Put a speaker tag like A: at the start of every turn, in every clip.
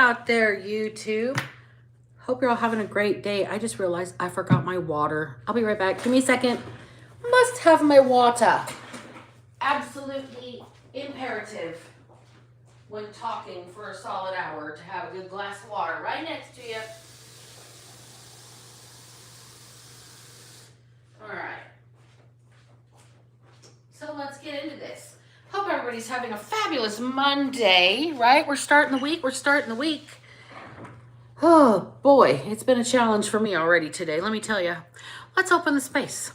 A: out there, YouTube? Hope you're all having a great day. I just realized I forgot my water. I'll be right back. Give me a second. Must have my water. Absolutely imperative when talking for a solid hour to have a good glass of water right next to you. All right. So let's get into this. Hope everybody's having a fabulous Monday, right? We're starting the week. Oh boy, it's been a challenge for me already today, let me tell you. Let's open the space.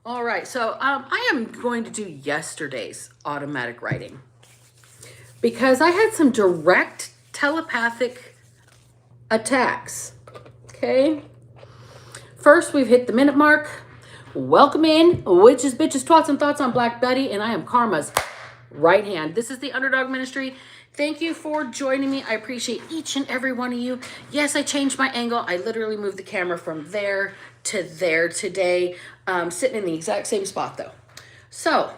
A: All right, so I am going to do yesterday's automatic writing because I had some direct telepathic attacks, okay? First, we've hit the minute mark. Welcome in, witches, bitches, twats, and thoughts. I'm Black Betty, and I am Karma's right hand. This is the Underdog Ministry. Thank you for joining me. I appreciate each and every one of you. Yes, I changed my angle. I literally moved the camera from there to there today. Sitting in the exact same spot, though. So,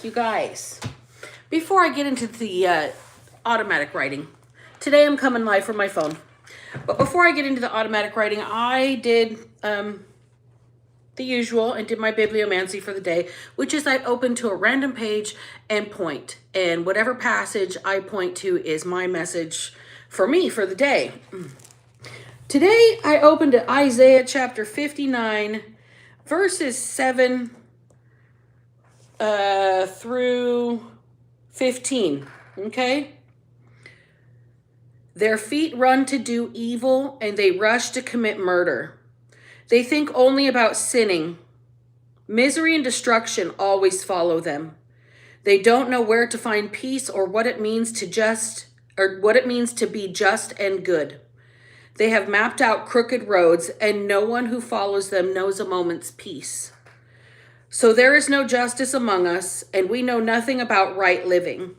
A: you guys, before I get into the automatic writing, today I'm coming live from my phone. But before I get into the automatic writing, I did the usual and did my bibliomancy for the day, which is I open to a random page and point. And whatever passage I point to is my message for me for the day. Today, I opened to Isaiah chapter 59, verses 7 through 15, okay? Their feet run to do evil, and they rush to commit murder. They think only about sinning. Misery and destruction always follow them. They don't know where to find peace or what it means to be just and good. They have mapped out crooked roads, and no one who follows them knows a moment's peace. So there is no justice among us, and we know nothing about right living.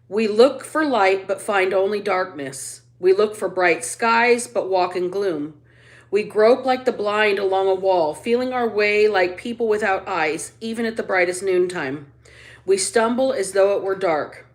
A: We look for light, but find only darkness. We look for bright skies, but walk in gloom. We grope like the blind along a wall, feeling our way like people without eyes, even at the brightest noontime. We stumble as though it were dark.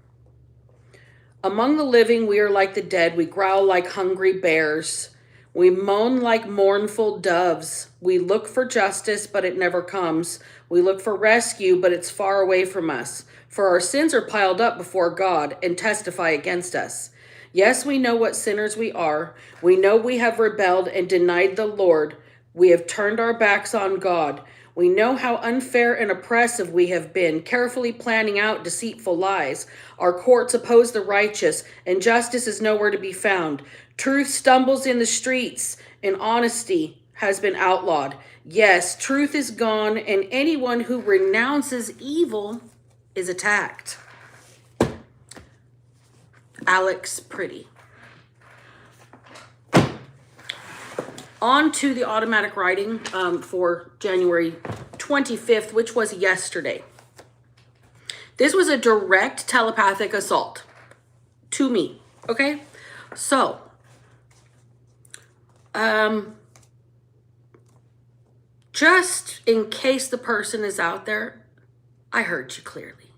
A: Among the living, we are like the dead. We growl like hungry bears. We moan like mournful doves. We look for justice, but it never comes. We look for rescue, but it's far away from us. For our sins are piled up before God and testify against us. Yes, we know what sinners we are. We know we have rebelled and denied the Lord. We have turned our backs on God. We know how unfair and oppressive we have been, carefully planning out deceitful lies. Our courts oppose the righteous, and justice is nowhere to be found. Truth stumbles in the streets, and honesty has been outlawed. Yes, truth is gone, and anyone who renounces evil is attacked. Alex Pretty. On to the automatic writing for January 25th, which was yesterday. This was a direct telepathic assault to me, okay? So, just in case the person is out there, I heard you clearly.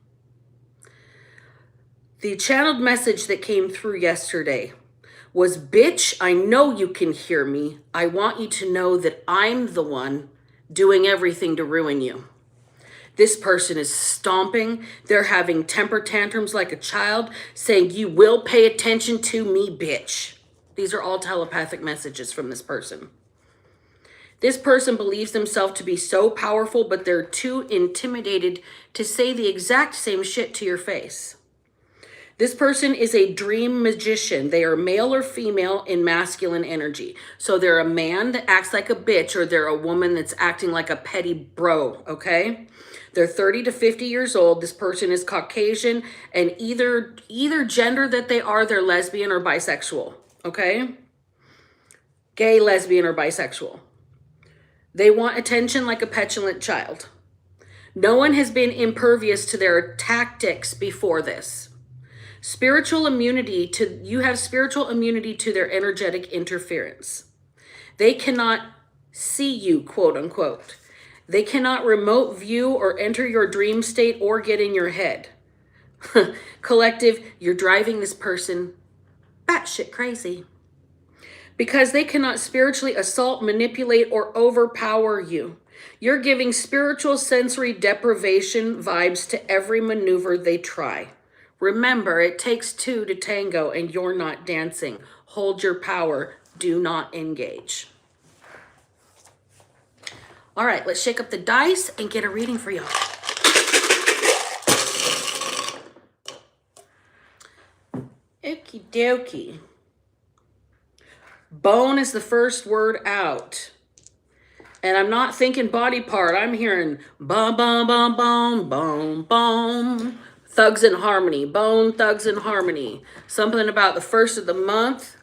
A: The channeled message that came through yesterday was, bitch, I know you can hear me. I want you to know that I'm the one doing everything to ruin you. This person is stomping. They're having temper tantrums like a child, saying, you will pay attention to me, bitch. These are all telepathic messages from this person. This person believes themselves to be so powerful, but they're too intimidated to say the exact same shit to your face. This person is a dream magician. They are male or female in masculine energy. So they're a man that acts like a bitch, or they're a woman that's acting like a petty bro, okay? They're 30 to 50 years old. This person is Caucasian, and either gender that they are, they're lesbian or bisexual, okay? Gay, lesbian, or bisexual. They want attention like a petulant child. No one has been impervious to their tactics before this. Spiritual immunity you have spiritual immunity to their energetic interference. They cannot see you, quote unquote. They cannot remote view or enter your dream state or get in your head. Collective, you're driving this person batshit crazy. Because they cannot spiritually assault, manipulate, or overpower you. You're giving spiritual sensory deprivation vibes to every maneuver they try. Remember, it takes two to tango and you're not dancing. Hold your power. Do not engage. All right, let's shake up the dice and get a reading for y'all. Okie dokie. Bone is the first word out. And I'm not thinking body part. I'm hearing bum, bum, bum, bum, bum, bum. Thugs in Harmony. Bone, Thugs in Harmony. Something about the first of the month.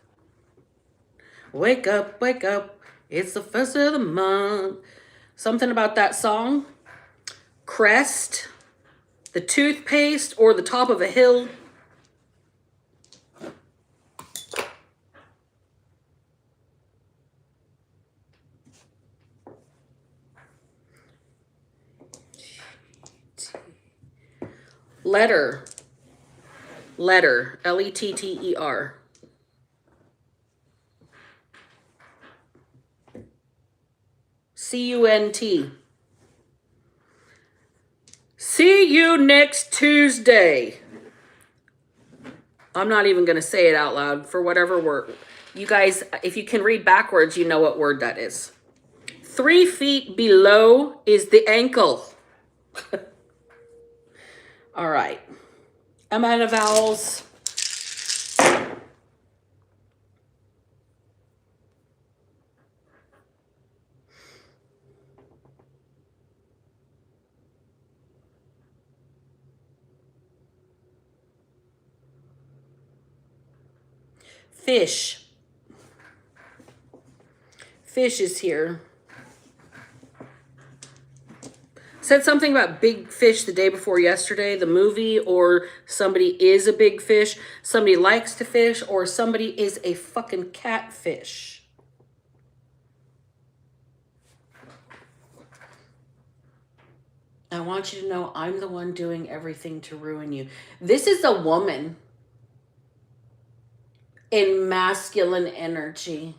A: Wake up, wake up. It's the first of the month. Something about that song. Crest. The toothpaste or the top of a hill. Letter. Letter. Letter. CUNT. See you next Tuesday. I'm not even going to say it out loud for whatever word. You guys, if you can read backwards, you know what word that is. 3 feet below is the ankle. All right. I'm out of vowels. Fish. Fish is here. Said something about big fish the day before yesterday, the movie, or somebody is a big fish, somebody likes to fish, or somebody is a fucking catfish. I want you to know I'm the one doing everything to ruin you. This is a woman in masculine energy.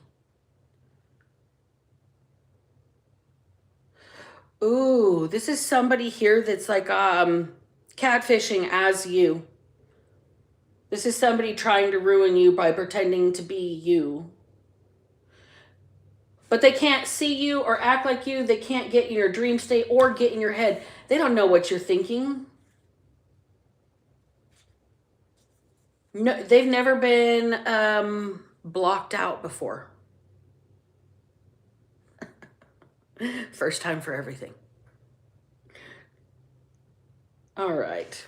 A: Ooh, this is somebody here that's like catfishing as you. This is somebody trying to ruin you by pretending to be you. But they can't see you or act like you. They can't get in your dream state or get in your head. They don't know what you're thinking. No, they've never been blocked out before. First time for everything. All right.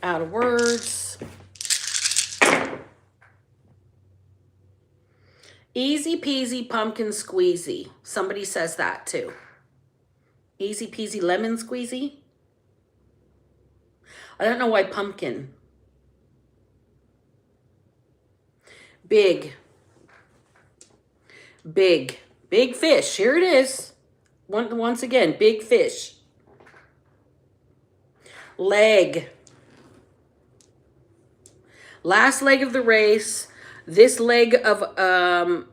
A: Out of words. Easy peasy pumpkin squeezy. Somebody says that too. Easy peasy lemon squeezy. I don't know why pumpkin. Big. Big. Big fish. Here it is. Once again, big fish. Leg. Last leg of the race. This leg of a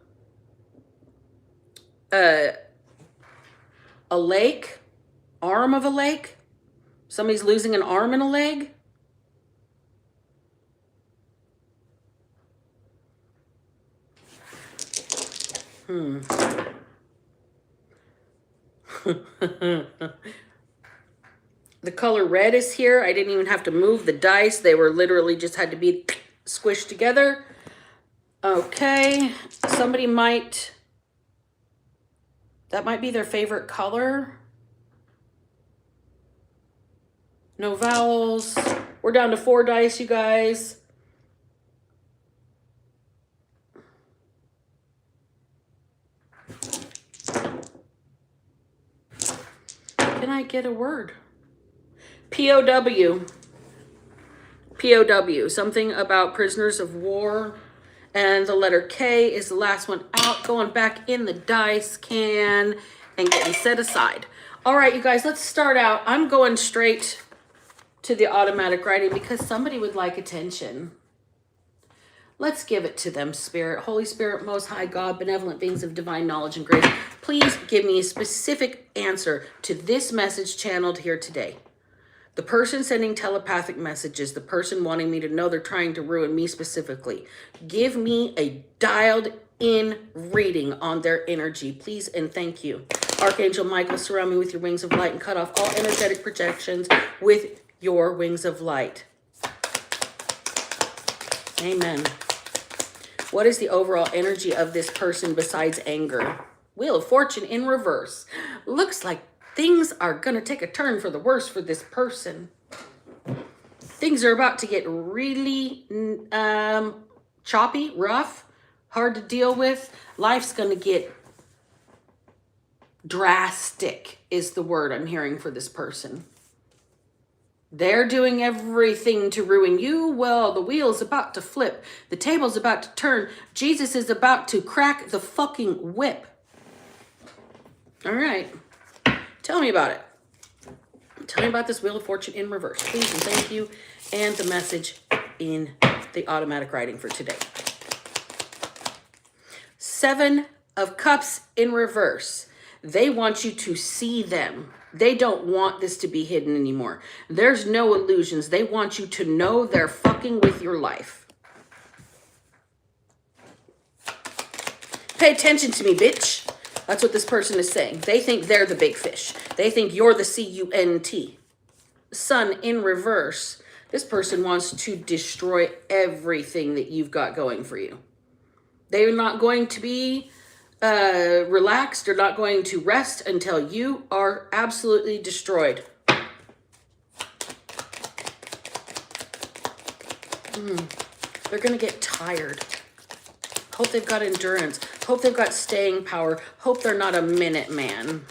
A: lake. Arm of a lake. Somebody's losing an arm and a leg. The color red is here. I didn't even have to move the dice. They were literally just had to be squished together. Okay. Somebody might... That might be their favorite color. No vowels. We're down to 4 dice, you guys. Can I get a word? POW. POW. Something about prisoners of war. And the letter K is the last one out. Going back in the dice can and getting set aside. All right, you guys, let's start out. I'm going straight to the automatic writing because somebody would like attention. Let's give it to them, Spirit. Holy Spirit, Most High God, benevolent beings of divine knowledge and grace, please give me a specific answer to this message channeled here today. The person sending telepathic messages, the person wanting me to know they're trying to ruin me specifically, give me a dialed in reading on their energy, please and thank you. Archangel Michael, surround me with your wings of light and cut off all energetic projections with your wings of light. Amen. What is the overall energy of this person besides anger? Wheel of Fortune in reverse. Looks like things are going to take a turn for the worse for this person. Things are about to get really choppy, rough, hard to deal with. Life's going to get drastic is the word I'm hearing for this person. They're doing everything to ruin you. Well, the wheel's about to flip. The table's about to turn. Jesus is about to crack the fucking whip. All right. Tell me about it. Tell me about this Wheel of Fortune in reverse, please and thank you. And the message in the automatic writing for today. 7 of Cups in reverse. They want you to see them. They don't want this to be hidden anymore. There's no illusions. They want you to know they're fucking with your life. Pay attention to me, bitch. That's what this person is saying. They think they're the big fish. They think you're the C-U-N-T. Sun in reverse. This person wants to destroy everything that you've got going for you. They're not going to be relaxed. They're not going to rest until you are absolutely destroyed. They're going to get tired. Hope they've got endurance. Hope they've got staying power. Hope they're not a minute man.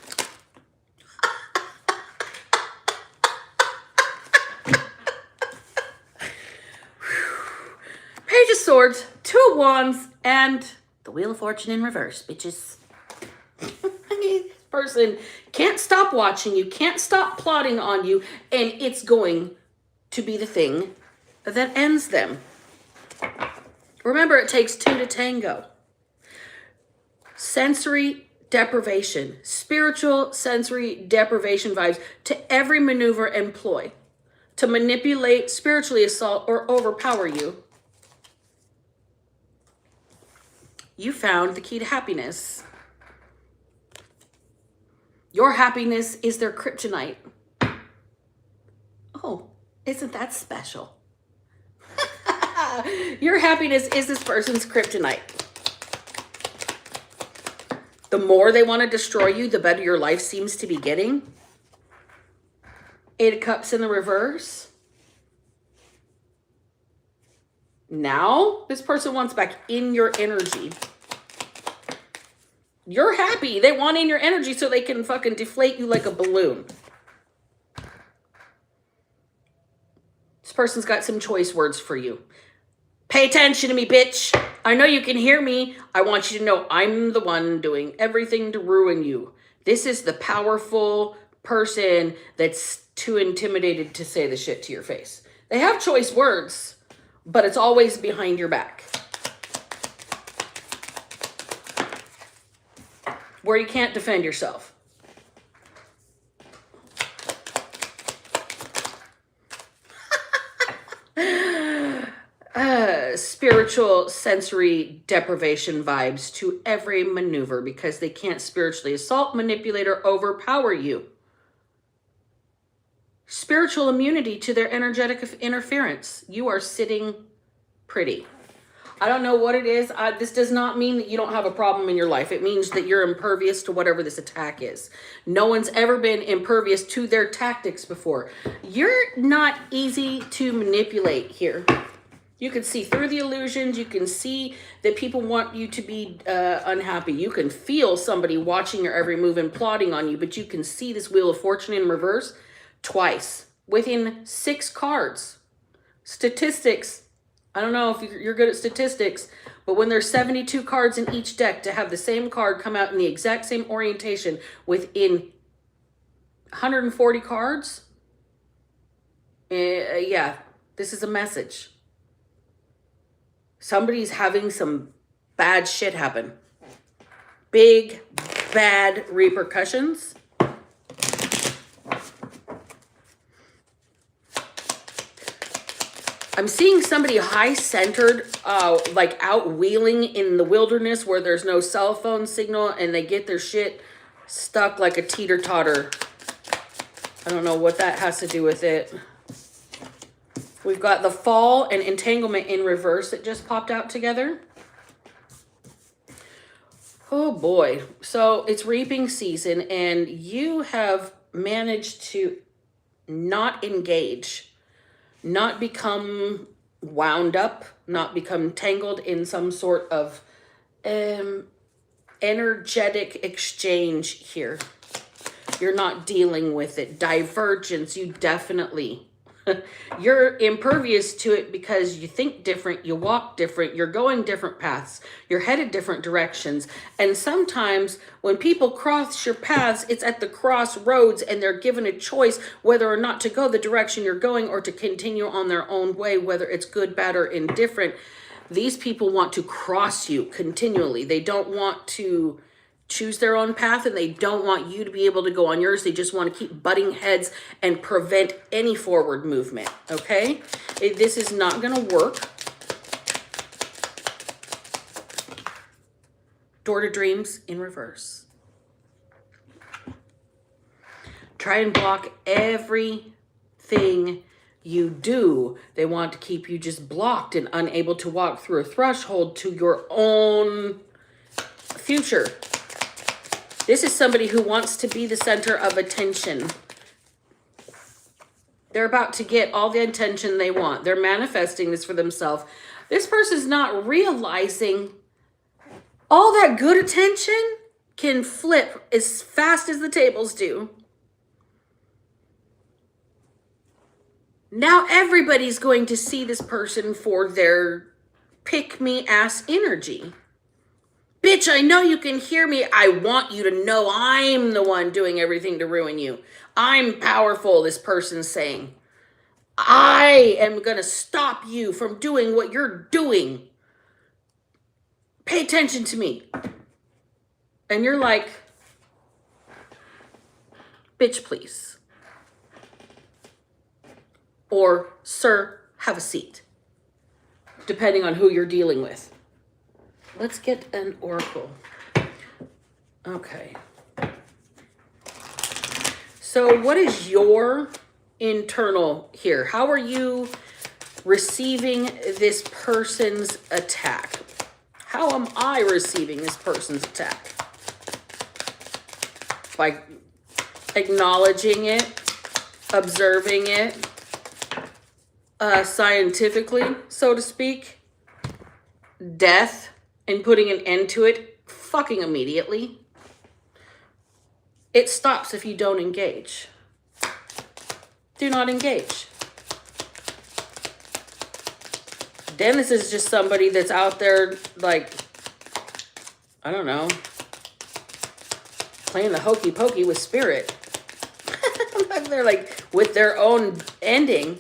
A: Page of Swords, 2 of Wands, and the Wheel of Fortune in reverse, bitches. This person can't stop watching you, can't stop plotting on you, and it's going to be the thing that ends them. Remember, it takes 2 to tango. Sensory deprivation, spiritual sensory deprivation vibes to every maneuver and ploy to manipulate, spiritually assault, or overpower you. You found the key to happiness. Your happiness is their kryptonite. Oh, isn't that special? Your happiness is this person's kryptonite. The more they want to destroy you, the better your life seems to be getting. 8 of Cups in the reverse. Now, this person wants back in your energy. You're happy. They want in your energy so they can fucking deflate you like a balloon. This person's got some choice words for you. Pay attention to me, bitch. I know you can hear me. I want you to know I'm the one doing everything to ruin you. This is the powerful person that's too intimidated to say the shit to your face. They have choice words, but it's always behind your back. Where you can't defend yourself. Spiritual sensory deprivation vibes to every maneuver because they can't spiritually assault, manipulate, or overpower you. Spiritual immunity to their energetic interference. You are sitting pretty. I don't know what it is. This does not mean that you don't have a problem in your life. It means that you're impervious to whatever this attack is. No one's ever been impervious to their tactics before. You're not easy to manipulate here. You can see through the illusions. You can see that people want you to be unhappy. You can feel somebody watching your every move and plotting on you, but you can see this Wheel of Fortune in reverse twice within 6 cards. Statistics. I don't know if you're good at statistics, but when there's 72 cards in each deck, to have the same card come out in the exact same orientation within 140 cards. Yeah, this is a message. Somebody's having some bad shit happen. Big, bad repercussions. I'm seeing somebody high-centered, like out wheeling in the wilderness where there's no cell phone signal, and they get their shit stuck like a teeter-totter. I don't know what that has to do with it. We've got the fall and entanglement in reverse that just popped out together. Oh boy. So it's reaping season, and you have managed to not engage, not become wound up, not become tangled in some sort of energetic exchange here. You're not dealing with it. Divergence, you definitely. You're impervious to it because you think different, you walk different, you're going different paths, you're headed different directions. And sometimes when people cross your paths, it's at the crossroads and they're given a choice whether or not to go the direction you're going or to continue on their own way, whether it's good, bad, or indifferent. These people want to cross you continually. They don't want to choose their own path, and they don't want you to be able to go on yours. They just want to keep butting heads and prevent any forward movement, okay? This is not going to work. Door to Dreams in reverse. Try and block everything you do. They want to keep you just blocked and unable to walk through a threshold to your own future. This is somebody who wants to be the center of attention. They're about to get all the attention they want. They're manifesting this for themselves. This person's not realizing all that good attention can flip as fast as the tables do. Now everybody's going to see this person for their pick-me-ass energy. Bitch, I know you can hear me. I want you to know I'm the one doing everything to ruin you. I'm powerful, this person's saying. I am going to stop you from doing what you're doing. Pay attention to me. And you're like, bitch, please. Or, sir, have a seat. Depending on who you're dealing with. Let's get an oracle. Okay. So what is your internal here? How are you receiving this person's attack? How am I receiving this person's attack? By acknowledging it, observing it, scientifically, so to speak. Death. And putting an end to it fucking immediately. It stops if you don't engage. Do not engage. Then this is just somebody that's out there like, I don't know, playing the hokey pokey with spirit. They're like with their own ending.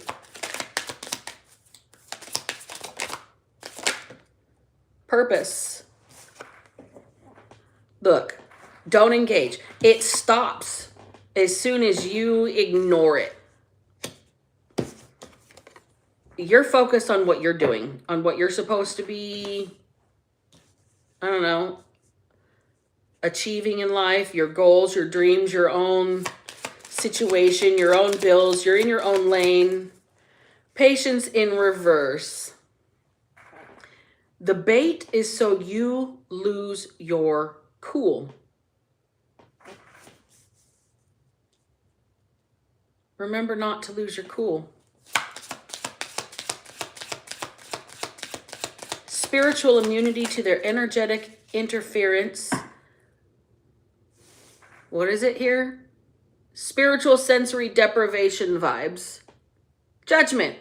A: Purpose. Look, don't engage. It stops as soon as you ignore it. You're focused on what you're doing, on what you're supposed to be, I don't know, achieving in life, your goals, your dreams, your own situation, your own bills. You're in your own lane. Patience in reverse. The bait is so you lose your cool. Remember not to lose your cool. Spiritual immunity to their energetic interference. What is it here? Spiritual sensory deprivation vibes. Judgment.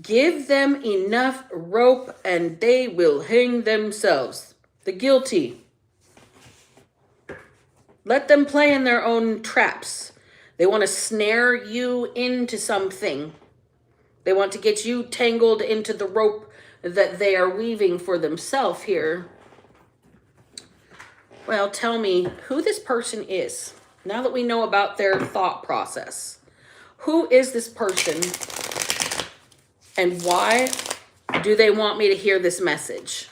A: Give them enough rope and they will hang themselves. The guilty. Let them play in their own traps. They want to snare you into something. They want to get you tangled into the rope that they are weaving for themselves here. Well, tell me who this person is. Now that we know about their thought process. Who is this person? And why do they want me to hear this message?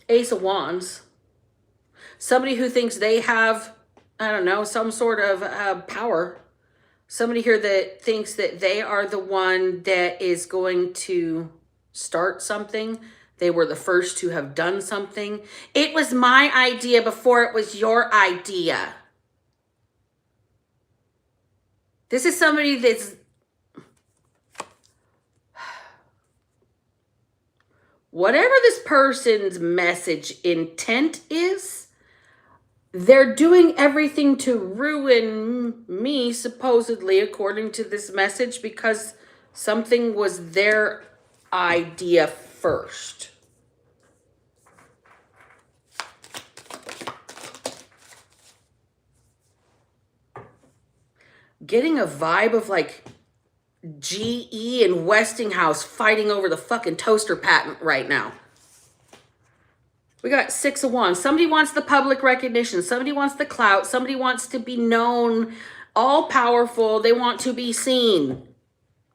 A: Ace of Wands. Somebody who thinks they have, I don't know, some sort of power. Somebody here that thinks that they are the one that is going to start something. They were the first to have done something. It was my idea before it was your idea. This is somebody that's... Whatever this person's message intent is, they're doing everything to ruin me, supposedly, according to this message, because something was their idea first. Getting a vibe of like GE and Westinghouse fighting over the fucking toaster patent right now. We got Six of Wands. Somebody wants the public recognition. Somebody wants the clout. Somebody wants to be known, all powerful. They want to be seen.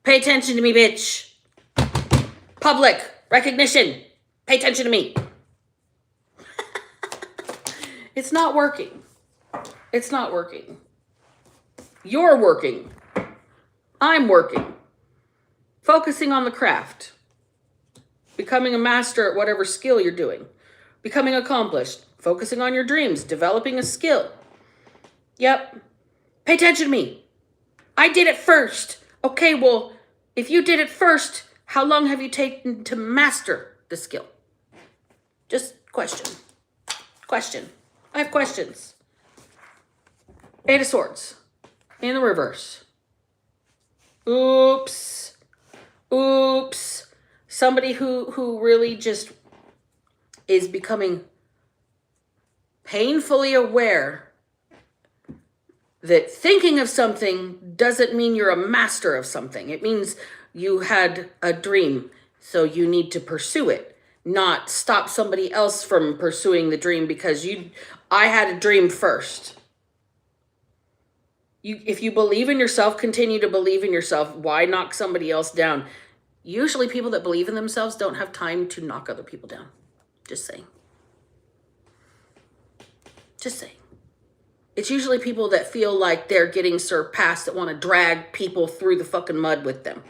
A: Pay attention to me, bitch. Public recognition. Pay attention to me. It's not working. It's not working. You're working. I'm working. Focusing on the craft. Becoming a master at whatever skill you're doing. Becoming accomplished. Focusing on your dreams. Developing a skill. Yep. Pay attention to me. I did it first. Okay, well, if you did it first, how long have you taken to master the skill? Just question. Question. I have questions. Eight of Swords. In the reverse. Oops. Oops. Somebody who really just is becoming painfully aware that thinking of something doesn't mean you're a master of something. It means you had a dream, so you need to pursue it, not stop somebody else from pursuing the dream because I had a dream first. If you believe in yourself, continue to believe in yourself. Why knock somebody else down? Usually people that believe in themselves don't have time to knock other people down. Just saying. Just saying. It's usually people that feel like they're getting surpassed that want to drag people through the fucking mud with them.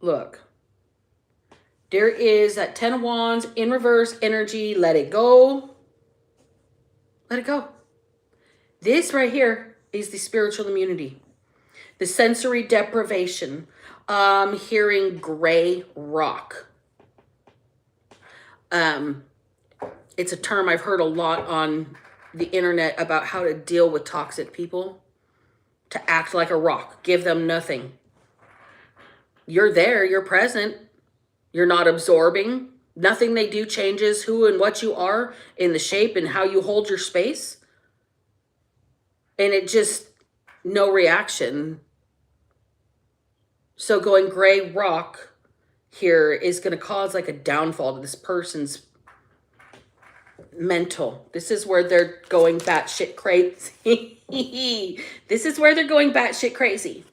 A: Look. There is that Ten of Wands in reverse energy. Let it go. Let it go. This right here is the spiritual immunity. The sensory deprivation. Hearing gray rock. It's a term I've heard a lot on the internet about how to deal with toxic people. To act like a rock. Give them nothing. You're there. You're present. You're not absorbing. Nothing they do changes who and what you are in the shape and how you hold your space. And it just, no reaction. So going gray rock here is going to cause like a downfall to this person's mental. This is where they're going batshit crazy. This is where they're going batshit crazy.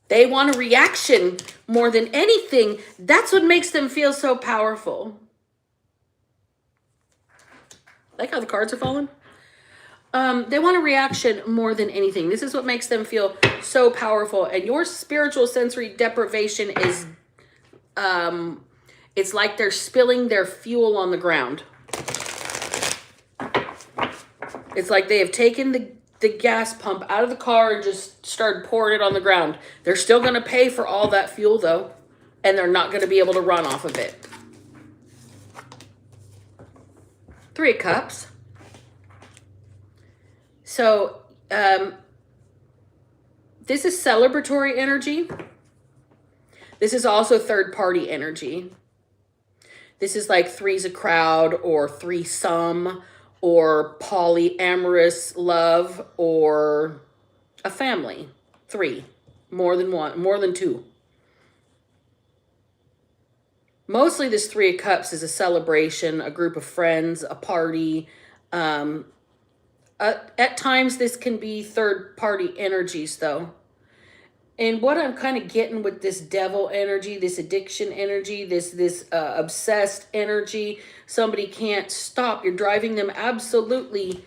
A: They want a reaction more than anything. That's what makes them feel so powerful. Like how the cards are falling? They want a reaction more than anything. This is what makes them feel so powerful. And your spiritual sensory deprivation is, it's like they're spilling their fuel on the ground. It's like they have taken the gas pump out of the car and just started pouring it on the ground. They're still going to pay for all that fuel though, and they're not going to be able to run off of it. Three of Cups. So, this is celebratory energy. This is also third-party energy. This is like three's a crowd or threesome or polyamorous love or a family. Three. More than one. More than two. Mostly this Three of Cups is a celebration, a group of friends, a party. At times this can be third-party energies though. And what I'm kind of getting with this devil energy, this addiction energy, this obsessed energy, somebody can't stop. You're driving them absolutely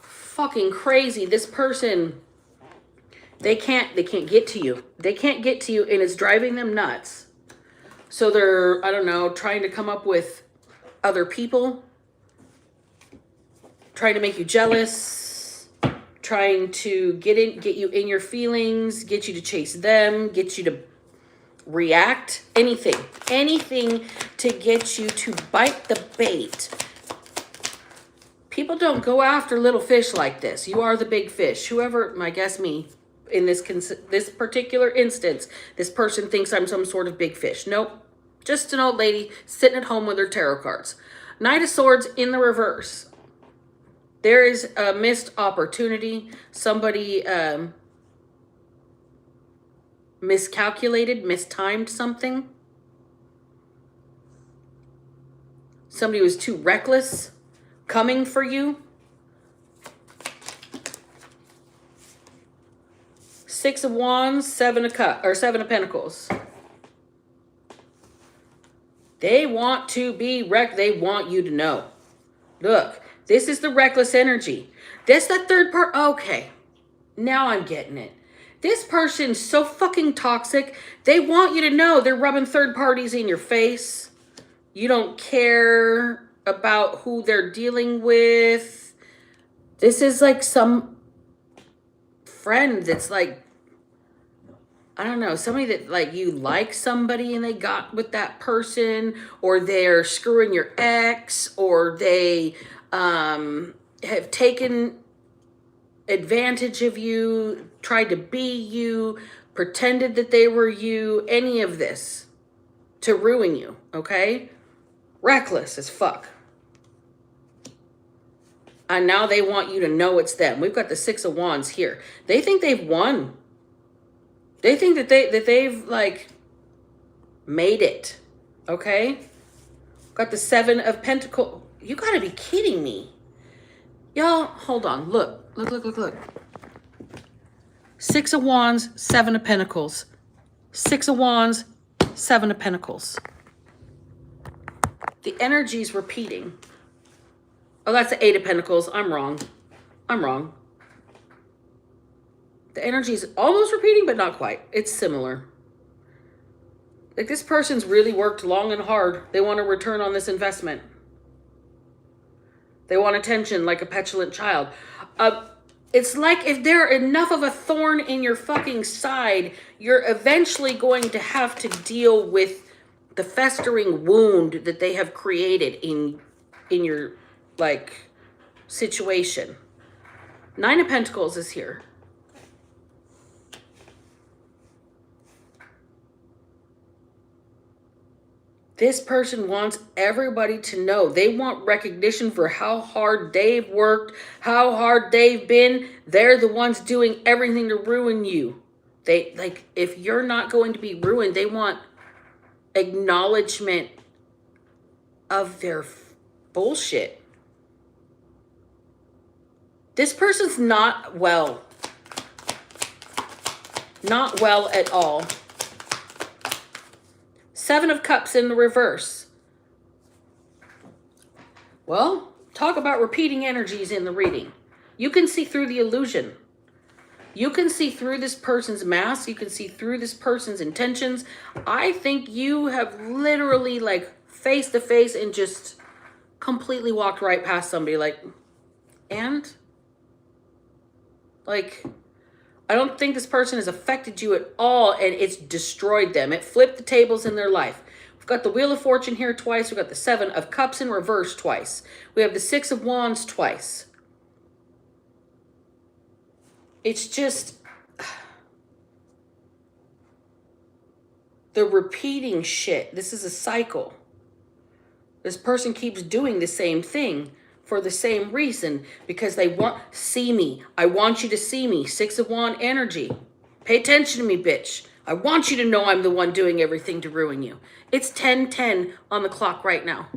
A: fucking crazy. This person, they can't get to you. They can't get to you, and it's driving them nuts. So they're, I don't know, trying to come up with other people, trying to make you jealous, trying to get you in your feelings, get you to chase them, get you to react, anything to get you to bite the bait. People don't go after little fish like this. You are the big fish. Whoever, I guess me, in this particular instance, this person thinks I'm some sort of big fish. Nope. Just an old lady sitting at home with her tarot cards. Knight of Swords in the reverse. There is a missed opportunity. Somebody miscalculated, mistimed something. Somebody was too reckless coming for you. Six of Wands, Seven of Pentacles. They want to be they want you to know. Look, this is the reckless energy. This the third part. Okay, now I'm getting it. This person's so fucking toxic. They want you to know. They're rubbing third parties in your face. You don't care about who they're dealing with. This is like some friend that's like, I don't know, somebody that like you like somebody and they got with that person, or they're screwing your ex, or they have taken advantage of you, tried to be you, pretended that they were you, any of this to ruin you, okay? Reckless as fuck. And now they want you to know it's them. We've got the Six of Wands here. They think they've won. They think that they've like made it. Okay? Got the Seven of Pentacles. You gotta be kidding me. Y'all, hold on. Look. Six of Wands, Seven of Pentacles. Six of Wands, Seven of Pentacles. The energy's repeating. Oh, that's the Eight of Pentacles. I'm wrong. The energy is almost repeating, but not quite. It's similar. Like this person's really worked long and hard. They want a return on this investment. They want attention like a petulant child. It's like if they're enough of a thorn in your fucking side, you're eventually going to have to deal with the festering wound that they have created in your like situation. Nine of Pentacles is here. This person wants everybody to know. They want recognition for how hard they've worked, how hard they've been. They're the ones doing everything to ruin you. They like, if you're not going to be ruined, they want acknowledgement of their bullshit. This person's not well. Not well at all. Seven of Cups in the reverse. Well, talk about repeating energies in the reading. You can see through the illusion. You can see through this person's mask. You can see through this person's intentions. I think you have literally like face to face and just completely walked right past somebody like, and like, I don't think this person has affected you at all, and it's destroyed them. It flipped the tables in their life. We've got the Wheel of Fortune here twice. We've got the Seven of Cups in reverse twice. We have the Six of Wands twice. It's just the repeating shit. This is a cycle. This person keeps doing the same thing for the same reason, because they want, see me. I want you to see me. 6 of Wands energy. Pay attention to me, bitch. I want you to know I'm the one doing everything to ruin you. It's 10:10 on the clock right now.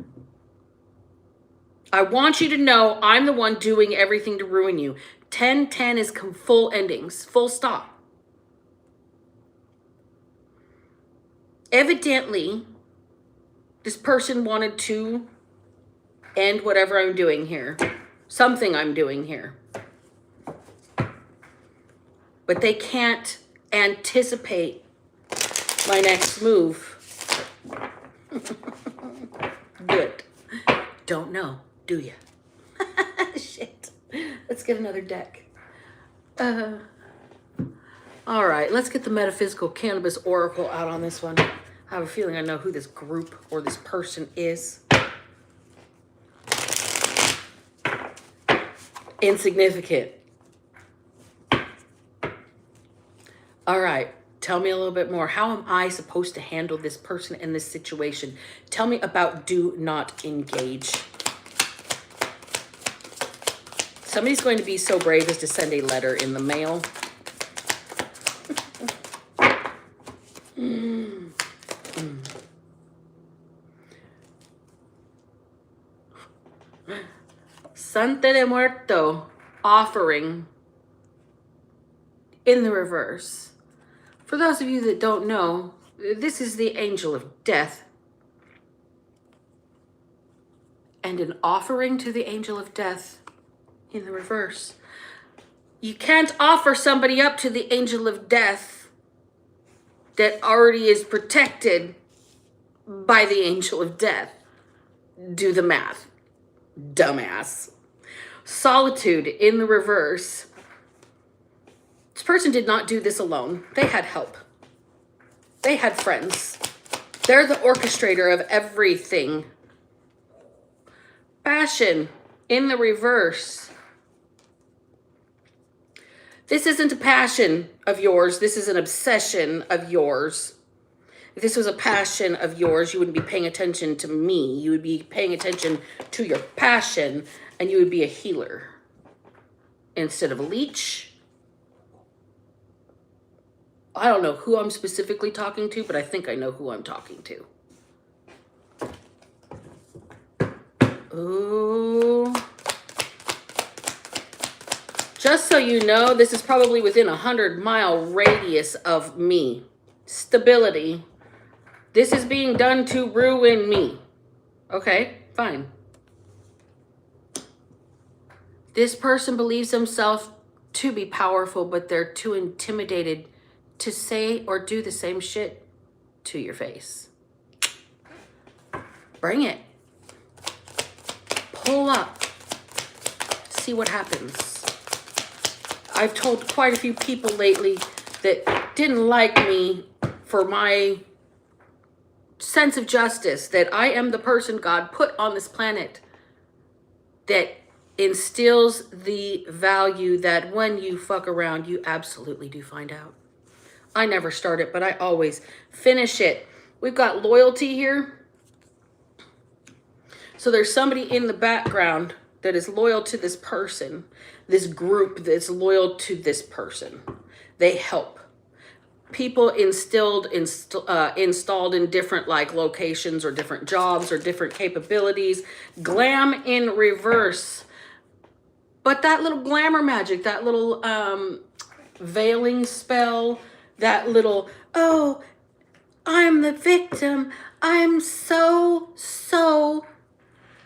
A: I want you to know I'm the one doing everything to ruin you. 10:10 is full endings, full stop. Evidently, this person wanted to end whatever I'm doing here. Something I'm doing here. But they can't anticipate my next move. Good. Don't know, do you? Shit. Let's get another deck. All right, let's get the Metaphysical Cannabis Oracle out on this one. I have a feeling I know who this group or this person is. Insignificant. All right, tell me a little bit more. How am I supposed to handle this person in this situation? Tell me about do not engage. Somebody's going to be so brave as to send a letter in the mail. Sante de Muerto, offering in the reverse. For those of you that don't know, this is the angel of death. And an offering to the angel of death in the reverse. You can't offer somebody up to the angel of death that already is protected by the angel of death. Do the math, dumbass. Solitude in the reverse. This person did not do this alone. They had help. They had friends. They're the orchestrator of everything. Passion in the reverse. This isn't a passion of yours. This is an obsession of yours. If this was a passion of yours, you wouldn't be paying attention to me. You would be paying attention to your passion, and you would be a healer instead of a leech. I don't know who I'm specifically talking to, but I think I know who I'm talking to. Ooh. Just so you know, this is probably within a 100-mile radius of me. Stability. This is being done to ruin me. Okay, fine. This person believes themselves to be powerful, but they're too intimidated to say or do the same shit to your face. Bring it. Pull up. See what happens. I've told quite a few people lately that didn't like me for my sense of justice, that I am the person God put on this planet that instills the value that when you fuck around, you absolutely do find out. I never start it, but I always finish it. We've got loyalty here. So there's somebody in the background that is loyal to this person, this group that's loyal to this person. They help. People installed in different like locations or different jobs or different capabilities. Glam in reverse. But that little glamour magic, that little veiling spell, that little, oh, I'm the victim. I'm so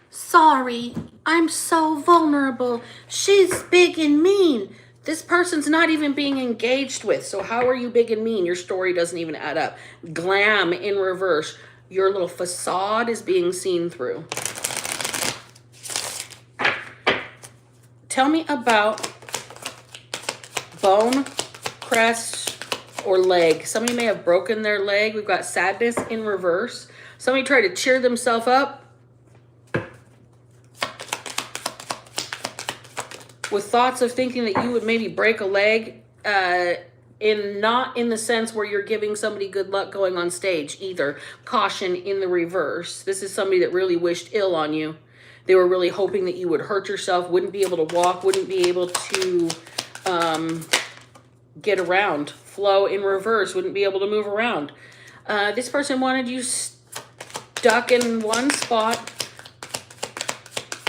A: sorry. I'm so vulnerable. She's big and mean. This person's not even being engaged with. So how are you big and mean? Your story doesn't even add up. Glam in reverse. Your little facade is being seen through. Tell me about bone, crest, or leg. Somebody may have broken their leg. We've got sadness in reverse. Somebody tried to cheer themselves up with thoughts of thinking that you would maybe break a leg not in the sense where you're giving somebody good luck going on stage either. Caution in the reverse. This is somebody that really wished ill on you. They were really hoping that you would hurt yourself, wouldn't be able to walk, wouldn't be able to get around. Flow in reverse, wouldn't be able to move around. This person wanted you stuck in one spot.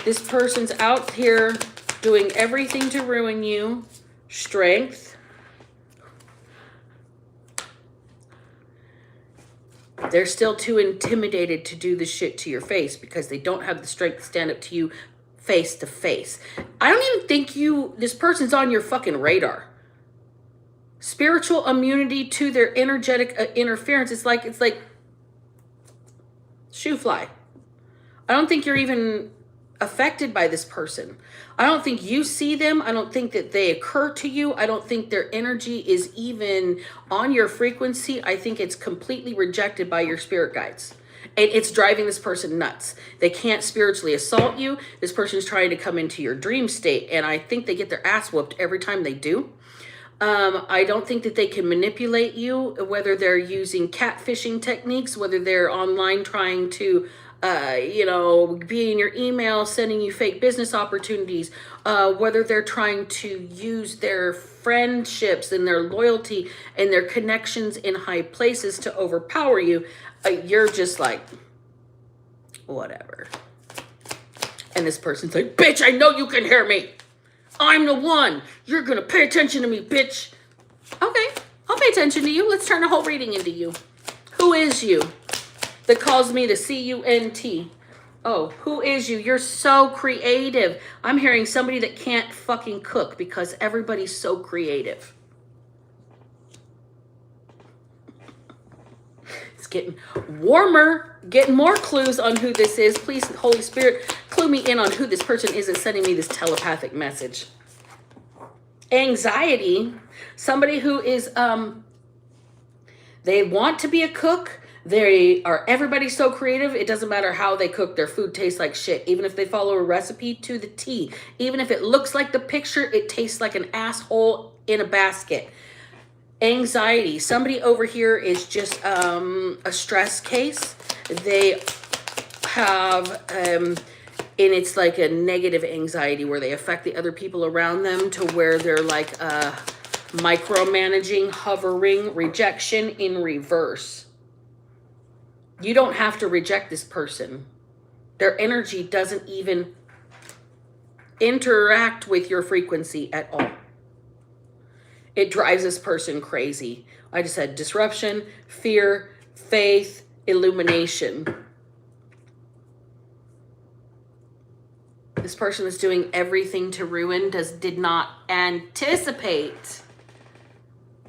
A: This person's out here doing everything to ruin you. Strength. They're still too intimidated to do this shit to your face because they don't have the strength to stand up to you face to face. I don't even think this person's on your fucking radar. Spiritual immunity to their energetic interference. It's like shoe fly. I don't think you're even affected by this person. I don't think you see them. I don't think that they occur to you. I don't think their energy is even on your frequency. I think it's completely rejected by your spirit guides. And it's driving this person nuts. They can't spiritually assault you. This person's trying to come into your dream state. And I think they get their ass whooped every time they do. I don't think that they can manipulate you, whether they're using catfishing techniques, whether they're online trying to be in your email, sending you fake business opportunities, whether they're trying to use their friendships and their loyalty and their connections in high places to overpower you. You're just like, whatever. And this person's like, bitch, I know you can hear me. I'm the one. You're going to pay attention to me, bitch. Okay, I'll pay attention to you. Let's turn a whole reading into you. Who is you that calls me the C-U-N-T? Oh, who is you? You're so creative. I'm hearing somebody that can't fucking cook because everybody's so creative. It's getting warmer. Getting more clues on who this is. Please, Holy Spirit, clue me in on who this person is that's sending me this telepathic message. Anxiety. Somebody who is, they want to be a cook. Everybody's so creative. It doesn't matter how they cook. Their food tastes like shit. Even if they follow a recipe to the T. Even if it looks like the picture, it tastes like an asshole in a basket. Anxiety. Somebody over here is just a stress case. They have, and it's like a negative anxiety where they affect the other people around them to where they're like micromanaging, hovering, rejection in reverse. You don't have to reject this person. Their energy doesn't even interact with your frequency at all. It drives this person crazy. I just said disruption, fear, faith, illumination. This person is doing everything to ruin, did not anticipate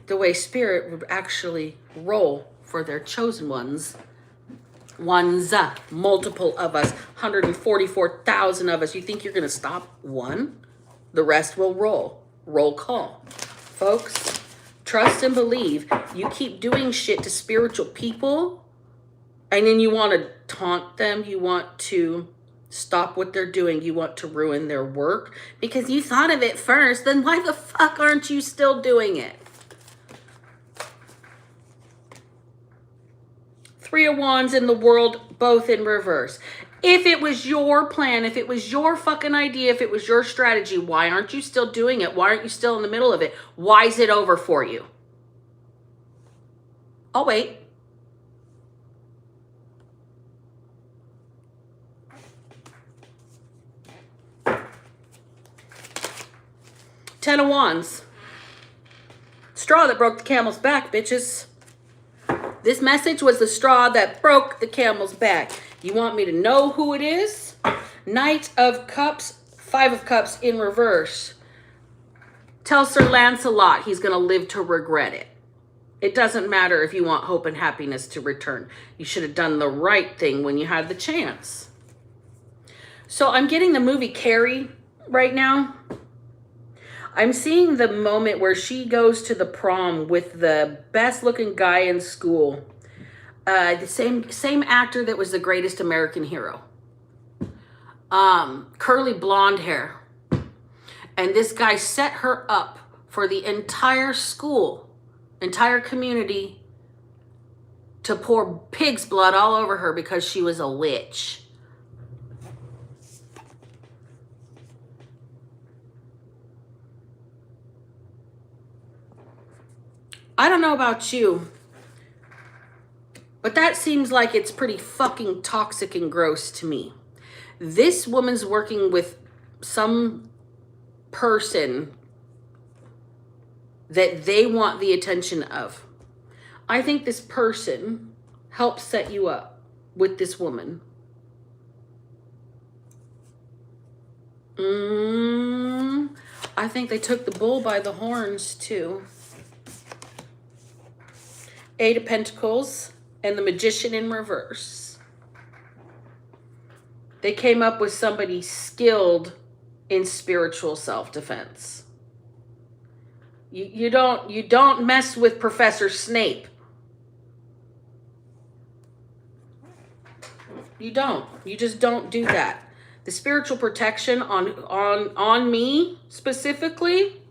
A: the way spirit would actually roll for their chosen ones. Multiple of us, 144,000 of us. You think you're going to stop one? The rest will roll. Roll call. Folks, trust and believe. You keep doing shit to spiritual people, and then you want to taunt them. You want to stop what they're doing. You want to ruin their work because you thought of it first. Then why the fuck aren't you still doing it? 3 of Wands in the world, both in reverse. If it was your plan, if it was your fucking idea, if it was your strategy, why aren't you still doing it? Why aren't you still in the middle of it? Why is it over for you? I'll wait. Ten of Wands. Straw that broke the camel's back, bitches. This message was the straw that broke the camel's back. You want me to know who it is? Knight of Cups, 5 of Cups in reverse. Tell Sir Lancelot he's going to live to regret it. It doesn't matter if you want hope and happiness to return. You should have done the right thing when you had the chance. So I'm getting the movie Carrie right now. I'm seeing the moment where she goes to the prom with the best looking guy in school. The same actor that was the greatest American hero. Curly blonde hair. And this guy set her up for the entire school, entire community, to pour pig's blood all over her because she was a witch. I don't know about you, but that seems like it's pretty fucking toxic and gross to me. This woman's working with some person that they want the attention of. I think this person helped set you up with this woman. I think they took the bull by the horns too. 8 of Pentacles and the Magician in reverse. They came up with somebody skilled in spiritual self-defense. You don't mess with Professor Snape. You don't. You just don't do that. The spiritual protection on me specifically,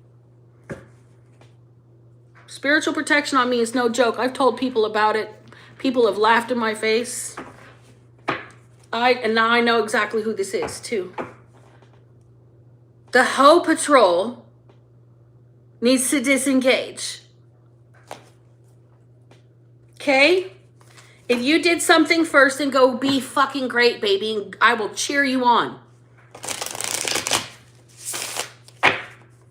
A: spiritual protection on me is no joke. I've told people about it. People have laughed in my face. And now I know exactly who this is too. The Hoe Patrol needs to disengage. Okay? If you did something first, and go be fucking great, baby. I will cheer you on.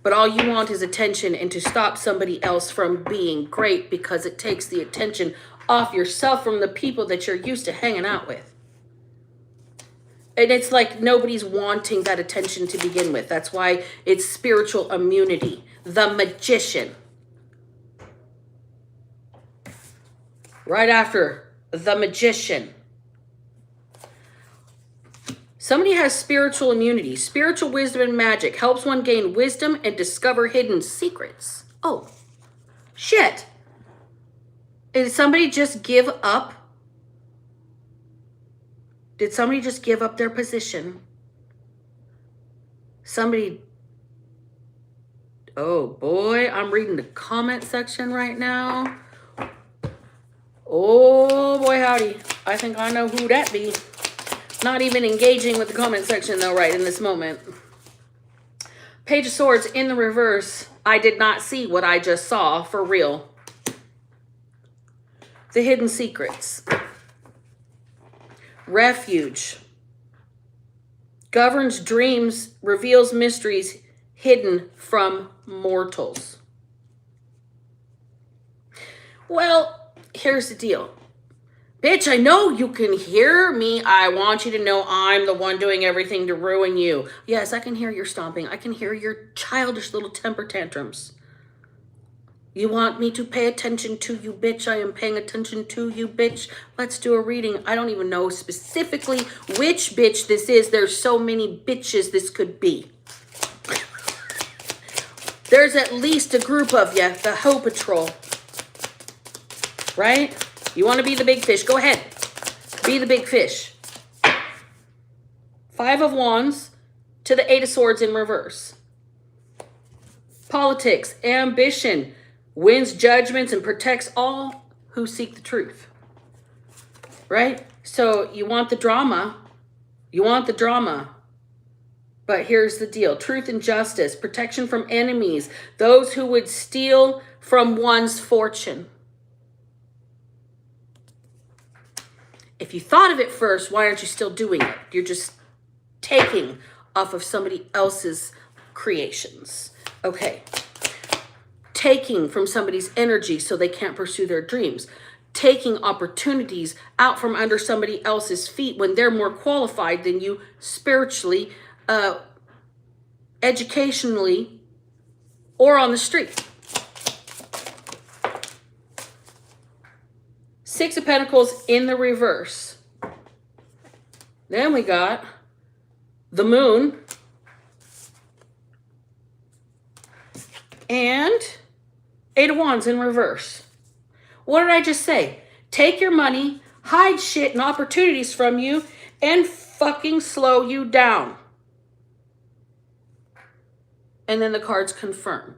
A: But all you want is attention, and to stop somebody else from being great because it takes the attention off yourself from the people that you're used to hanging out with. And it's like nobody's wanting that attention to begin with. That's why it's spiritual immunity. The Magician. Right after the Magician. Somebody has spiritual immunity. Spiritual wisdom and magic helps one gain wisdom and discover hidden secrets. Oh, shit. Did somebody just give up? Did somebody just give up their position? Somebody... Oh boy, I'm reading the comment section right now. Oh boy, howdy. I think I know who that be. Not even engaging with the comment section though right in this moment. Page of Swords in the reverse. I did not see what I just saw for real. The hidden secrets. Refuge. Governs dreams, reveals mysteries hidden from mortals. Well, here's the deal. Bitch, I know you can hear me. I want you to know I'm the one doing everything to ruin you. Yes, I can hear your stomping. I can hear your childish little temper tantrums. You want me to pay attention to you, bitch? I am paying attention to you, bitch. Let's do a reading. I don't even know specifically which bitch this is. There's so many bitches this could be. There's at least a group of you, the Hoe Patrol. Right? You want to be the big fish? Go ahead. Be the big fish. 5 of Wands to the 8 of Swords in reverse. Politics, ambition, wins judgments and protects all who seek the truth. Right? So you want the drama. You want the drama. But here's the deal. Truth and justice, protection from enemies, those who would steal from one's fortune. If you thought of it first, why aren't you still doing it? You're just taking off of somebody else's creations. Okay. Taking from somebody's energy so they can't pursue their dreams. Taking opportunities out from under somebody else's feet when they're more qualified than you spiritually, educationally, or on the street. 6 of Pentacles in the reverse. Then we got the Moon and 8 of Wands in reverse. What did I just say? Take your money, hide shit and opportunities from you, and fucking slow you down. And then the cards confirm.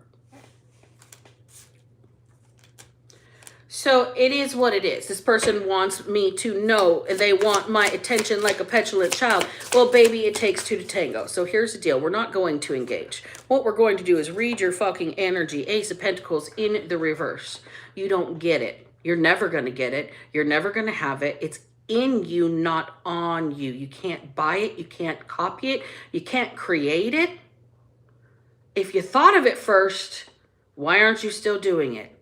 A: So it is what it is. This person wants me to know, and they want my attention like a petulant child. Well, baby, it takes two to tango. So here's the deal. We're not going to engage. What we're going to do is read your fucking energy. Ace of Pentacles in the reverse. You don't get it. You're never going to get it. You're never going to have it. It's in you, not on you. You can't buy it. You can't copy it. You can't create it. If you thought of it first, why aren't you still doing it?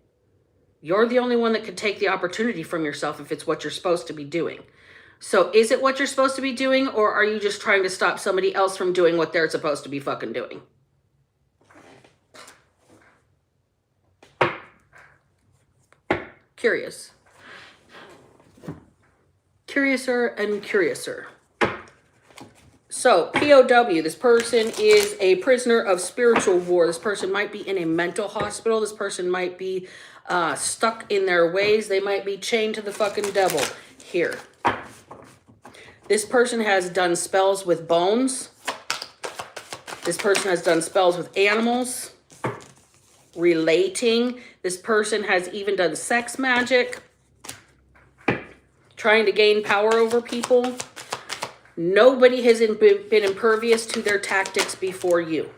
A: You're the only one that can take the opportunity from yourself if it's what you're supposed to be doing. So is it what you're supposed to be doing, or are you just trying to stop somebody else from doing what they're supposed to be fucking doing? Curious. Curiouser and curiouser. So, POW, this person is a prisoner of spiritual war. This person might be in a mental hospital. This person might be stuck in their ways. They might be chained to the fucking devil. Here. This person has done spells with bones. This person has done spells with animals. Relating. This person has even done sex magic. Trying to gain power over people. Nobody has been impervious to their tactics before you,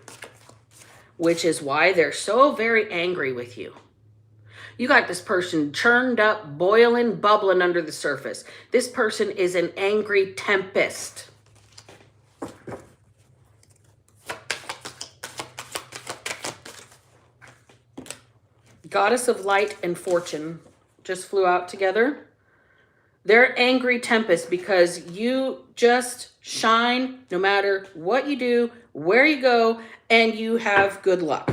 A: which is why they're so very angry with you. You got this person churned up, boiling, bubbling under the surface. This person is an angry tempest. Goddess of Light and Fortune just flew out together. They're angry tempest because you just shine no matter what you do, where you go, and you have good luck.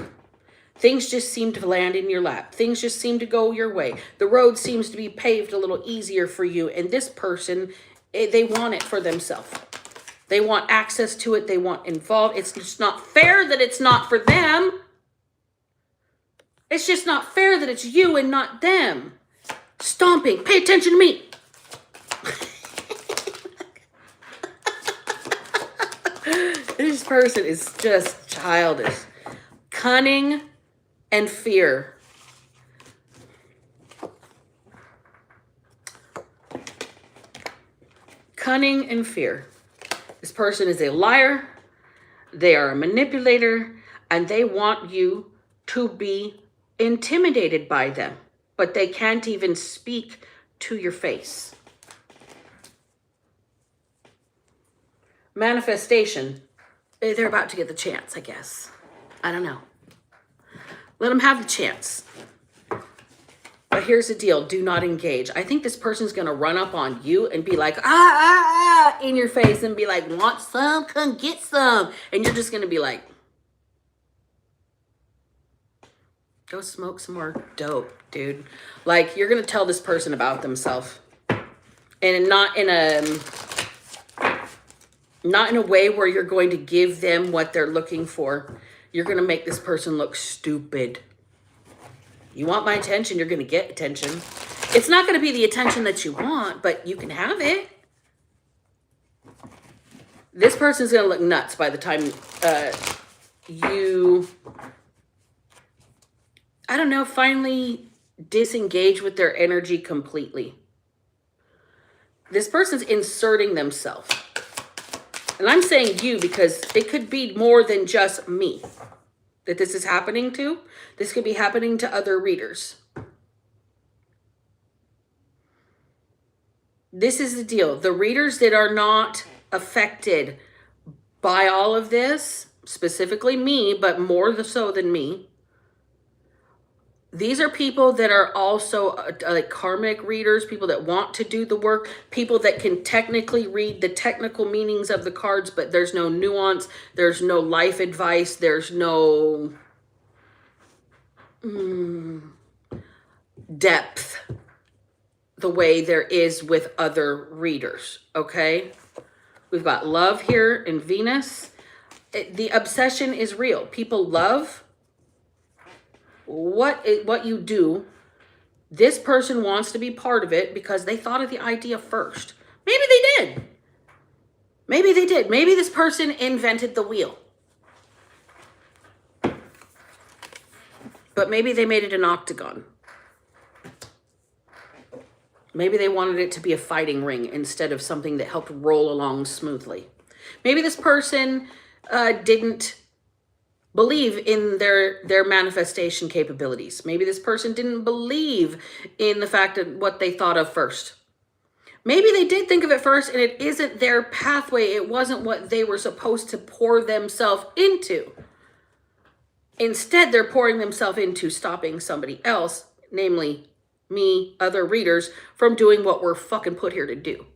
A: Things just seem to land in your lap. Things just seem to go your way. The road seems to be paved a little easier for you. And this person, they want it for themselves. They want access to it. They want involved. It's just not fair that it's not for them. It's just not fair that it's you and not them. Stomping. Pay attention to me. This person is just childish. Cunning and fear. Cunning and fear. This person is a liar. They are a manipulator. And they want you to be intimidated by them. But they can't even speak to your face. Manifestation. They're about to get the chance, I guess. I don't know. Let them have the chance. But here's the deal. Do not engage. I think this person's going to run up on you and be like, in your face and be like, want some? Come get some. And you're just going to be like, go smoke some more dope, dude. Like, you're going to tell this person about themselves. And not in a way where you're going to give them what they're looking for. You're going to make this person look stupid. You want my attention, you're going to get attention. It's not going to be the attention that you want, but you can have it. This person's going to look nuts by the time you, I don't know, finally disengage with their energy completely. This person's inserting themselves. And I'm saying you because it could be more than just me that this is happening to. This could be happening to other readers. This is the deal. The readers that are not affected by all of this, specifically me, but more so than me, these are people that are also like karmic readers, people that want to do the work, people that can technically read the technical meanings of the cards, but there's no nuance, there's no life advice, there's no depth the way there is with other readers, okay? We've got love here in Venus. The obsession is real. People love what you do. This person wants to be part of it because they thought of the idea first. Maybe they did. Maybe they did. Maybe this person invented the wheel. But maybe they made it an octagon. Maybe they wanted it to be a fighting ring instead of something that helped roll along smoothly. Maybe this person didn't believe in their manifestation capabilities. Maybe this person didn't believe in the fact of what they thought of first. Maybe they did think of it first and it isn't their pathway. It wasn't what they were supposed to pour themselves into. Instead, they're pouring themselves into stopping somebody else, namely me, other readers, from doing what we're fucking put here to do.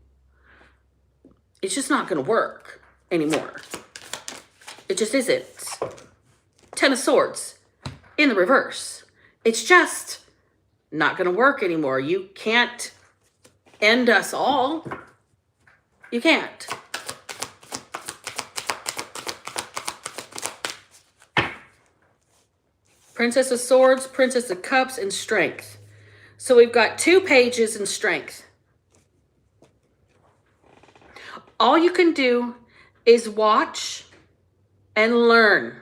A: It's just not going to work anymore. It just isn't. 10 of Swords in the reverse. It's just not going to work anymore. You can't end us all. You can't. Princess of Swords, Princess of Cups, and Strength. So we've got 2 pages in Strength. All you can do is watch and learn.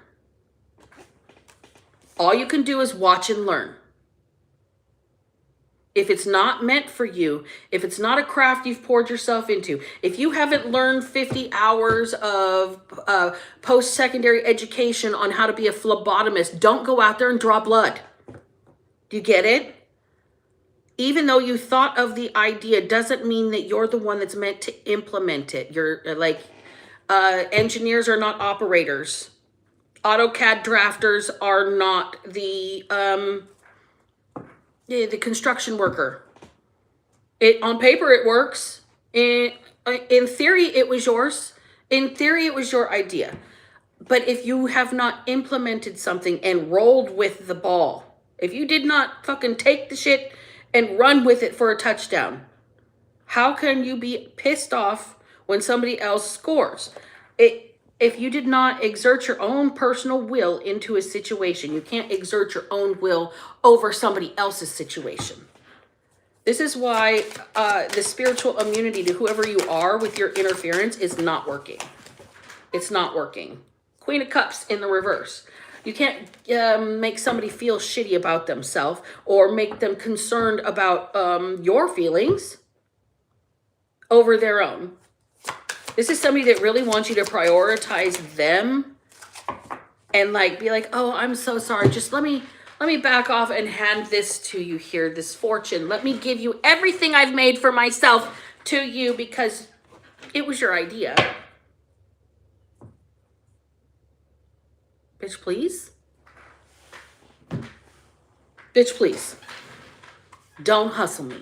A: All you can do is watch and learn. If it's not meant for you, if it's not a craft you've poured yourself into, if you haven't learned 50 hours of post-secondary education on how to be a phlebotomist, don't go out there and draw blood. Do you get it? Even though you thought of the idea doesn't mean that you're the one that's meant to implement it. You're like, engineers are not operators. AutoCAD drafters are not the construction worker. On paper, it works. In theory, it was yours. In theory, it was your idea. But if you have not implemented something and rolled with the ball, if you did not fucking take the shit and run with it for a touchdown, how can you be pissed off when somebody else scores? If you did not exert your own personal will into a situation, you can't exert your own will over somebody else's situation. This is why the spiritual immunity to whoever you are with your interference is not working. It's not working. Queen of Cups in the reverse. You can't make somebody feel shitty about themselves or make them concerned about your feelings over their own. This is somebody that really wants you to prioritize them and like be like, oh, I'm so sorry. Just let me back off and hand this to you here, this fortune. Let me give you everything I've made for myself to you because it was your idea. Bitch, please. Bitch, please. Don't hustle me.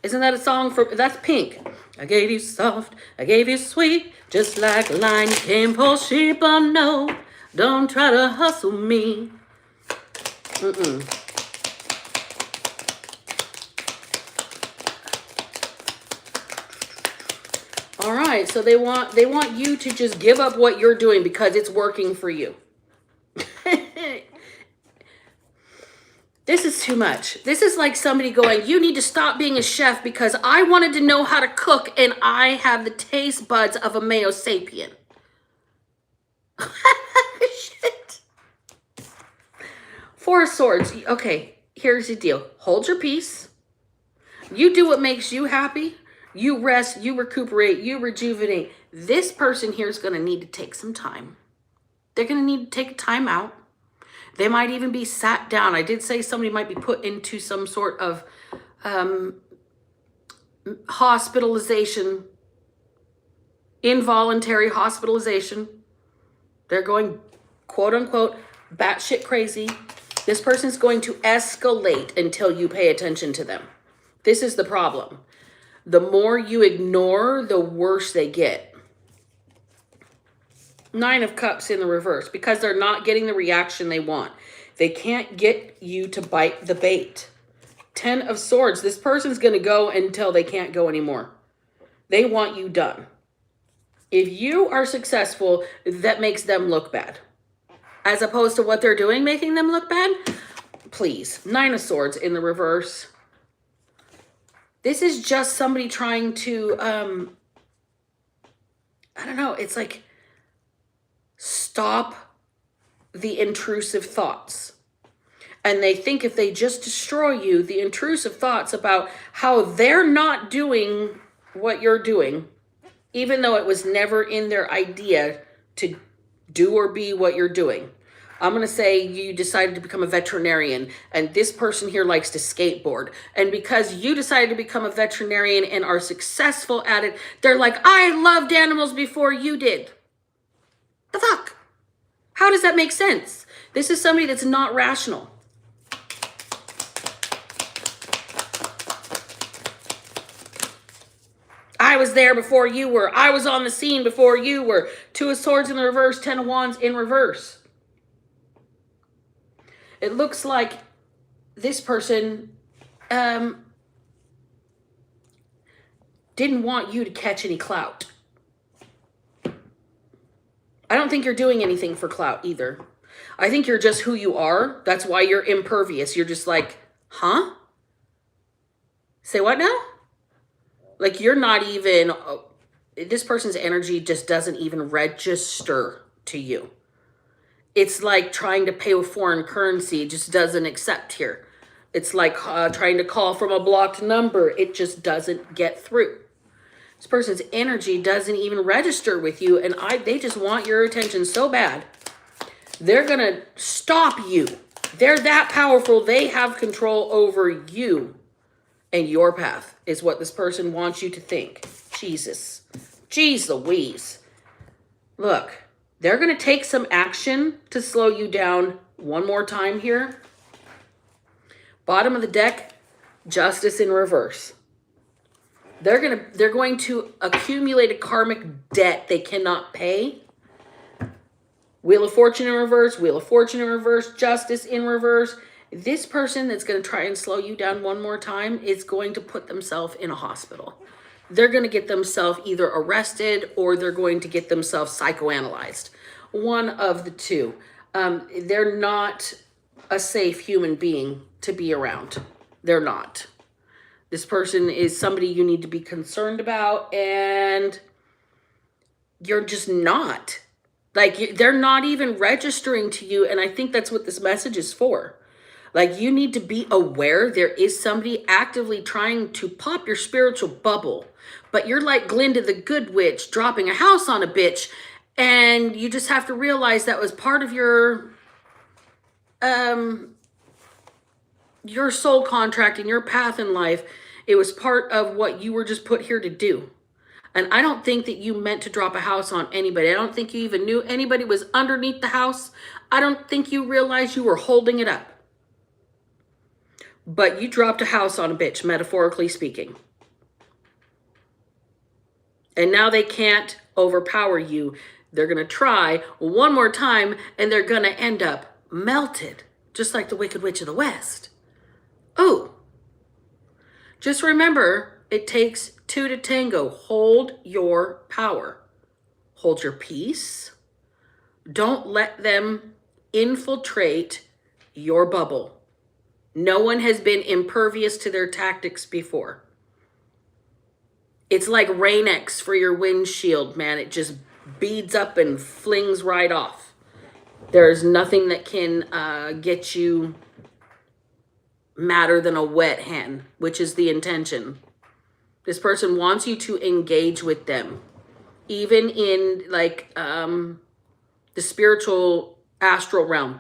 A: Isn't that a song that's Pink? I gave you soft, I gave you sweet, just like a lion you came for sheep. Oh no, don't try to hustle me. All right, so they want you to just give up what you're doing because it's working for you. This is too much. This is like somebody going, you need to stop being a chef because I wanted to know how to cook and I have the taste buds of a Homo sapien. Shit. Four of Swords. Okay, here's the deal. Hold your peace. You do what makes you happy. You rest, you recuperate, you rejuvenate. This person here is going to need to take some time. They're going to need to take a time out. They might even be sat down. I did say somebody might be put into some sort of hospitalization, involuntary hospitalization. They're going, quote unquote, batshit crazy. This person's going to escalate until you pay attention to them. This is the problem. The more you ignore, the worse they get. Nine of Cups in the reverse because they're not getting the reaction they want. They can't get you to bite the bait. 10 of Swords. This person's going to go until they can't go anymore. They want you done. If you are successful, that makes them look bad. As opposed to what they're doing making them look bad. Please. 9 of Swords in the reverse. This is just somebody trying to, I don't know. It's like, stop the intrusive thoughts. And they think if they just destroy you, the intrusive thoughts about how they're not doing what you're doing, even though it was never in their idea to do or be what you're doing. I'm going to say you decided to become a veterinarian, and this person here likes to skateboard. And because you decided to become a veterinarian and are successful at it, they're like, I loved animals before you did. The fuck? How does that make sense? This is somebody that's not rational. I was there before you were. I was on the scene before you were. Two of Swords in the reverse, Ten of Wands in reverse. It looks like this person didn't want you to catch any clout. I don't think you're doing anything for clout either. I think you're just who you are. That's why you're impervious. You're just like, huh? Say what now? Like you're not even, this person's energy just doesn't even register to you. It's like trying to pay with foreign currency. It just doesn't accept here. It's like trying to call from a blocked number. It just doesn't get through. This person's energy doesn't even register with you, and they just want your attention so bad. They're going to stop you. They're that powerful. They have control over you and your path is what this person wants you to think. Jesus. Jeez Louise. Look, they're going to take some action to slow you down one more time here. Bottom of the deck, Justice in reverse. They're going to accumulate a karmic debt they cannot pay. Wheel of Fortune in reverse, Wheel of Fortune in reverse, Justice in reverse. This person that's going to try and slow you down one more time is going to put themselves in a hospital. They're going to get themselves either arrested or they're going to get themselves psychoanalyzed. One of the two. They're not a safe human being to be around. They're not. This person is somebody you need to be concerned about, and you're just not. Like, they're not even registering to you, and I think that's what this message is for. Like, you need to be aware there is somebody actively trying to pop your spiritual bubble, but you're like Glinda the Good Witch dropping a house on a bitch, and you just have to realize that was part of your soul contract and your path in life. It was part of what you were just put here to do. And I don't think that you meant to drop a house on anybody. I don't think you even knew anybody was underneath the house. I don't think you realized you were holding it up. But you dropped a house on a bitch, metaphorically speaking. And now they can't overpower you. They're going to try one more time, and they're going to end up melted, just like the Wicked Witch of the West. Oh, just remember, it takes two to tango. Hold your power. Hold your peace. Don't let them infiltrate your bubble. No one has been impervious to their tactics before. It's like Rain-X for your windshield, man. It just beads up and flings right off. There's nothing that can get you madder than a wet hen, which is the intention. This person wants you to engage with them, even in like the spiritual astral realm.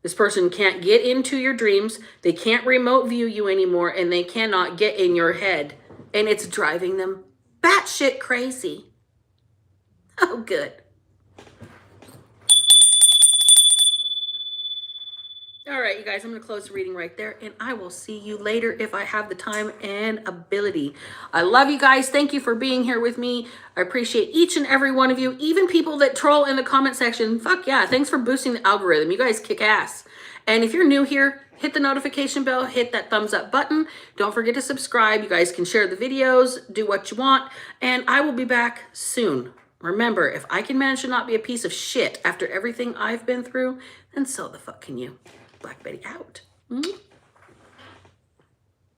A: This person can't get into your dreams. They can't remote view you anymore, and they cannot get in your head. And it's driving them batshit crazy. Oh, good. All right, you guys, I'm going to close the reading right there, and I will see you later if I have the time and ability. I love you guys. Thank you for being here with me. I appreciate each and every one of you, even people that troll in the comment section. Fuck yeah. Thanks for boosting the algorithm. You guys kick ass. And if you're new here, hit the notification bell, hit that thumbs up button. Don't forget to subscribe. You guys can share the videos, do what you want, and I will be back soon. Remember, if I can manage to not be a piece of shit after everything I've been through, then so the fuck can you. Black Betty out. Mm-hmm.